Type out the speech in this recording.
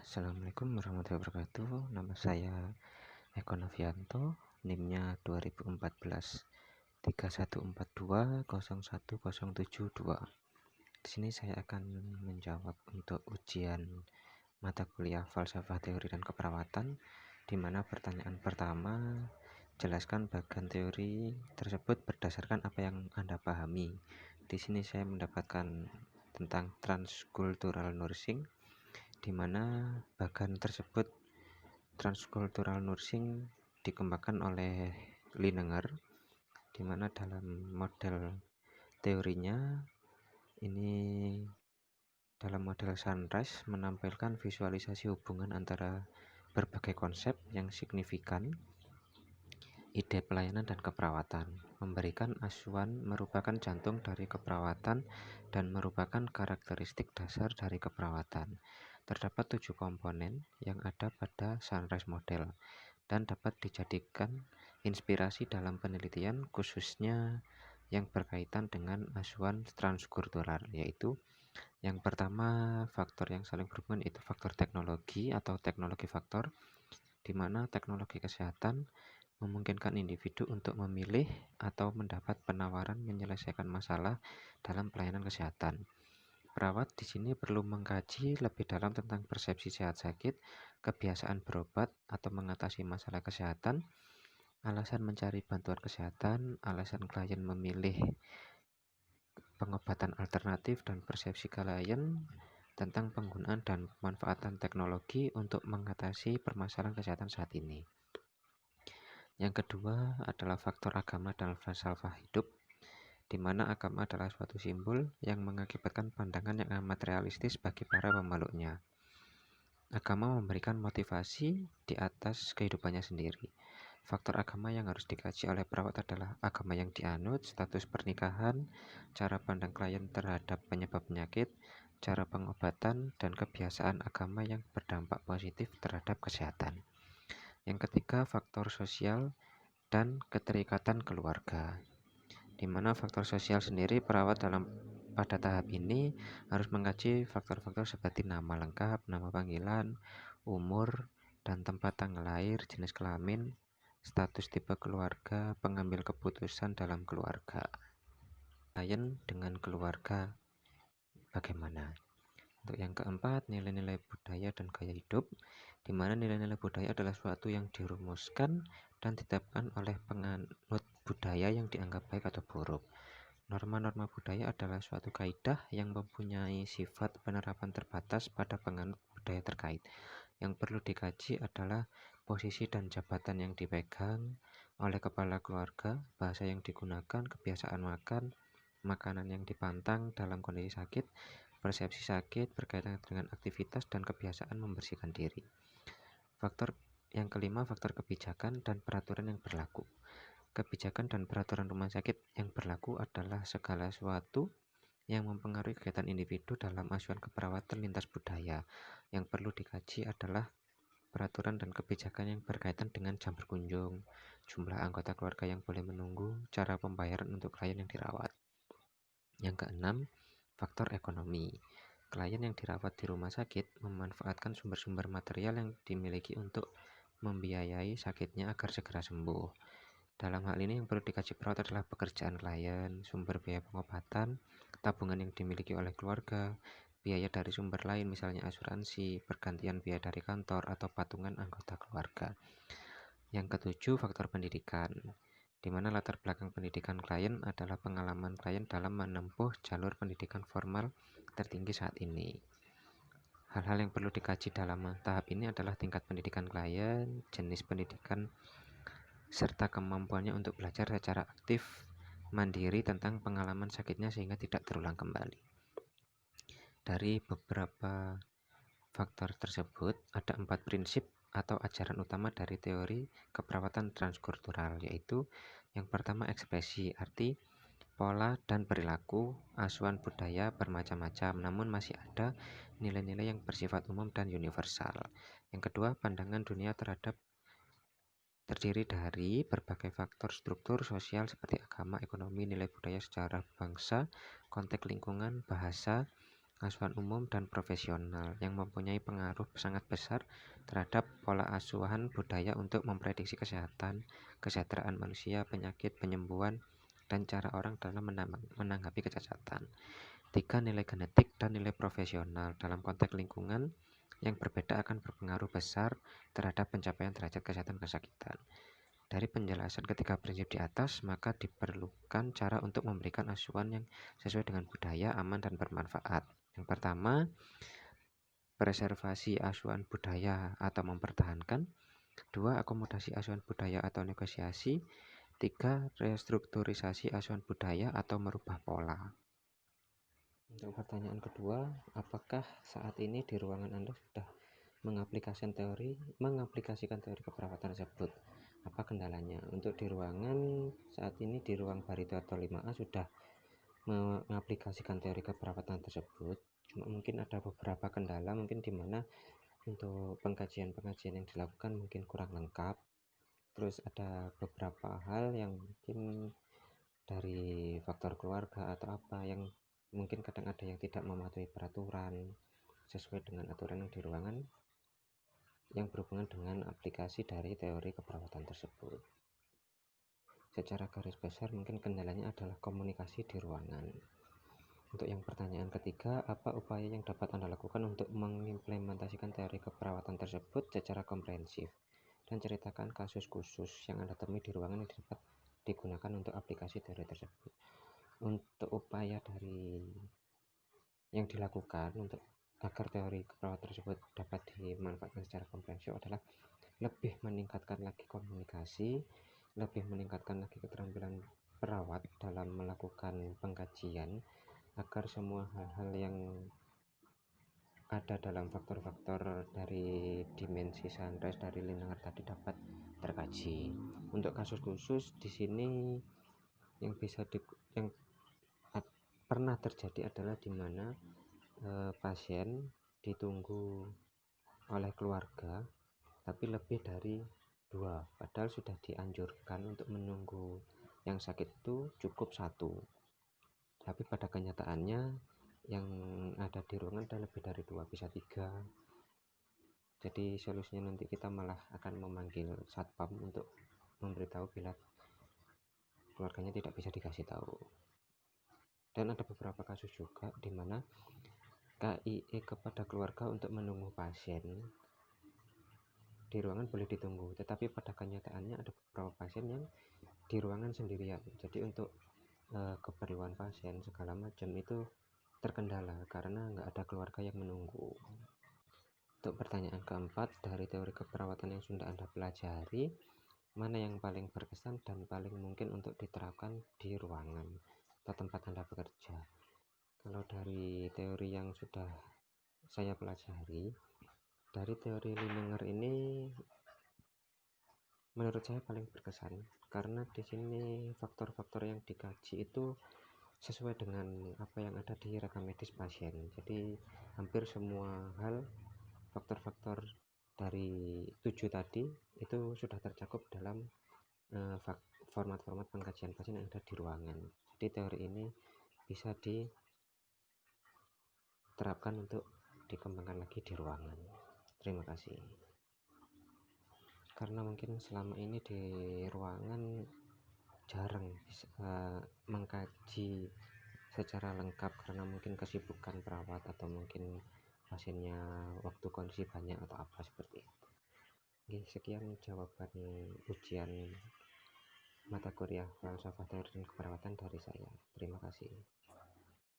Assalamualaikum warahmatullahi wabarakatuh. Nama saya Eko Novianto, NIM-nya 2014 3142010772. Di sini saya akan menjawab untuk ujian mata kuliah Falsafah Teori dan Keperawatan, di mana pertanyaan pertama, jelaskan bagian teori tersebut berdasarkan apa yang Anda pahami. Di sini saya mendapatkan tentang transcultural nursing, di mana bagian tersebut transcultural nursing dikembangkan oleh Linenger, di mana dalam model teorinya ini dalam model Sunrise menampilkan visualisasi hubungan antara berbagai konsep yang signifikan, ide pelayanan dan keperawatan. Memberikan asuhan merupakan jantung dari keperawatan dan merupakan karakteristik dasar dari keperawatan. Terdapat 7 komponen yang ada pada Sunrise Model dan dapat dijadikan inspirasi dalam penelitian, khususnya yang berkaitan dengan asuhan transkultural, yaitu yang pertama, faktor yang saling berhubungan itu faktor teknologi atau teknologi faktor, di mana teknologi kesehatan memungkinkan individu untuk memilih atau mendapat penawaran menyelesaikan masalah dalam pelayanan kesehatan. Perawat di sini perlu mengkaji lebih dalam tentang persepsi sehat sakit, kebiasaan berobat atau mengatasi masalah kesehatan, alasan mencari bantuan kesehatan, alasan klien memilih pengobatan alternatif, dan persepsi klien tentang penggunaan dan pemanfaatan teknologi untuk mengatasi permasalahan kesehatan saat ini. Yang kedua adalah faktor agama dan falsafah hidup, di mana agama adalah suatu simbol yang mengakibatkan pandangan yang amat realistis bagi para pemeluknya. Agama memberikan motivasi di atas kehidupannya sendiri. Faktor agama yang harus dikaji oleh perawat adalah agama yang dianut, status pernikahan, cara pandang klien terhadap penyebab penyakit, cara pengobatan, dan kebiasaan agama yang berdampak positif terhadap kesehatan. Yang ketiga, faktor sosial dan keterikatan keluarga, di mana faktor sosial sendiri perawat pada tahap ini harus mengkaji faktor-faktor seperti nama lengkap, nama panggilan, umur, dan tempat tanggal lahir, jenis kelamin, status tipe keluarga, pengambil keputusan dalam keluarga, klien dengan keluarga bagaimana. Untuk yang keempat, nilai-nilai budaya dan gaya hidup, di mana nilai-nilai budaya adalah suatu yang dirumuskan dan ditetapkan oleh penganut budaya yang dianggap baik atau buruk. Norma-norma budaya adalah suatu kaidah yang mempunyai sifat penerapan terbatas pada penganut budaya terkait. Yang perlu dikaji adalah posisi dan jabatan yang dipegang oleh kepala keluarga, bahasa yang digunakan, kebiasaan makan, makanan yang dipantang dalam kondisi sakit, persepsi sakit berkaitan dengan aktivitas dan kebiasaan membersihkan diri. Faktor yang kelima, faktor kebijakan dan peraturan yang berlaku. Kebijakan dan peraturan rumah sakit yang berlaku adalah segala sesuatu yang mempengaruhi kegiatan individu dalam asuhan keperawatan lintas budaya. Yang perlu dikaji adalah peraturan dan kebijakan yang berkaitan dengan jam berkunjung, jumlah anggota keluarga yang boleh menunggu, cara pembayaran untuk klien yang dirawat. Yang keenam, faktor ekonomi. Klien yang dirawat di rumah sakit memanfaatkan sumber-sumber material yang dimiliki untuk membiayai sakitnya agar segera sembuh. Dalam hal ini yang perlu dikaji perawat adalah pekerjaan klien, sumber biaya pengobatan, tabungan yang dimiliki oleh keluarga, biaya dari sumber lain misalnya asuransi, pergantian biaya dari kantor, atau patungan anggota keluarga. Yang ketujuh, faktor pendidikan, di mana latar belakang pendidikan klien adalah pengalaman klien dalam menempuh jalur pendidikan formal tertinggi saat ini. Hal-hal yang perlu dikaji dalam tahap ini adalah tingkat pendidikan klien, jenis pendidikan, serta kemampuannya untuk belajar secara aktif mandiri tentang pengalaman sakitnya sehingga tidak terulang kembali. Dari beberapa faktor tersebut, ada 4 prinsip atau ajaran utama dari teori keperawatan transkultural, yaitu yang pertama ekspresi, arti pola dan perilaku asuhan budaya bermacam-macam, namun masih ada nilai-nilai yang bersifat umum dan universal. Yang kedua, pandangan dunia terdiri dari berbagai faktor struktur sosial seperti agama, ekonomi, nilai budaya, sejarah bangsa, konteks lingkungan, bahasa, asuhan umum dan profesional yang mempunyai pengaruh sangat besar terhadap pola asuhan budaya untuk memprediksi kesehatan, kesejahteraan manusia, penyakit, penyembuhan, dan cara orang dalam menanggapi kecacatan. 3. Nilai genetik dan nilai profesional dalam konteks lingkungan yang berbeda akan berpengaruh besar terhadap pencapaian derajat kesehatan kesakitan. Dari penjelasan ketiga prinsip di atas, maka diperlukan cara untuk memberikan asuhan yang sesuai dengan budaya, aman, dan bermanfaat. Yang pertama, preservasi asuhan budaya atau mempertahankan. 2. Akomodasi asuhan budaya atau negosiasi. 3. Restrukturisasi asuhan budaya atau merubah pola. Untuk pertanyaan kedua, apakah saat ini di ruangan Anda sudah mengaplikasikan teori keperawatan tersebut? Apa kendalanya? Untuk di ruangan saat ini di ruang Barito atau 5A sudah mengaplikasikan teori keperawatan tersebut. Cuma mungkin ada beberapa kendala mungkin di mana untuk pengkajian-pengkajian yang dilakukan mungkin kurang lengkap. Terus ada beberapa hal yang mungkin dari faktor keluarga atau apa yang mungkin kadang ada yang tidak mematuhi peraturan sesuai dengan aturan yang di ruangan yang berhubungan dengan aplikasi dari teori keperawatan tersebut. Secara garis besar mungkin kendalanya adalah komunikasi di ruangan. Untuk yang pertanyaan ketiga, apa upaya yang dapat Anda lakukan untuk mengimplementasikan teori keperawatan tersebut secara komprehensif? Dan ceritakan kasus khusus yang Anda temui di ruangan yang dapat digunakan untuk aplikasi teori tersebut. Untuk upaya dari yang dilakukan untuk agar teori keperawatan tersebut dapat dimanfaatkan secara komprehensif adalah lebih meningkatkan lagi komunikasi, lebih meningkatkan lagi keterampilan perawat dalam melakukan pengkajian agar semua hal-hal yang ada dalam faktor-faktor dari dimensi sunrise dari Linear tadi dapat terkaji. Untuk kasus khusus di sini yang yang pernah terjadi adalah di mana pasien ditunggu oleh keluarga tapi lebih dari 2, padahal sudah dianjurkan untuk menunggu yang sakit itu cukup 1, tapi pada kenyataannya yang ada di ruangan ada lebih dari 2, bisa 3. Jadi solusinya nanti kita malah akan memanggil satpam untuk memberitahu bila keluarganya tidak bisa dikasih tahu. Dan ada beberapa kasus juga di mana KIE kepada keluarga untuk menunggu pasien di ruangan boleh ditunggu, tetapi pada kenyataannya ada beberapa pasien yang di ruangan sendirian. Jadi untuk keperluan pasien segala macam itu terkendala karena nggak ada keluarga yang menunggu. Untuk pertanyaan keempat, dari teori keperawatan yang sudah Anda pelajari, mana yang paling berkesan dan paling mungkin untuk diterapkan di ruangan atau tempat Anda bekerja? Kalau dari teori yang sudah saya pelajari, dari teori Linear ini menurut saya paling berkesan karena di sini faktor-faktor yang dikaji itu sesuai dengan apa yang ada di rekam medis pasien. Jadi hampir semua hal faktor-faktor dari 7 tadi itu sudah tercakup dalam format-format pengkajian pasien yang ada di ruangan. Jadi teori ini bisa diterapkan untuk dikembangkan lagi di ruangan. Terima kasih. Karena mungkin selama ini di ruangan jarang mengkaji secara lengkap karena mungkin kesibukan perawat atau mungkin pasiennya waktu kondisi banyak atau apa seperti itu. Oke, sekian jawaban ujian mata kuliah falsafah teori dan keperawatan dari saya. Terima kasih.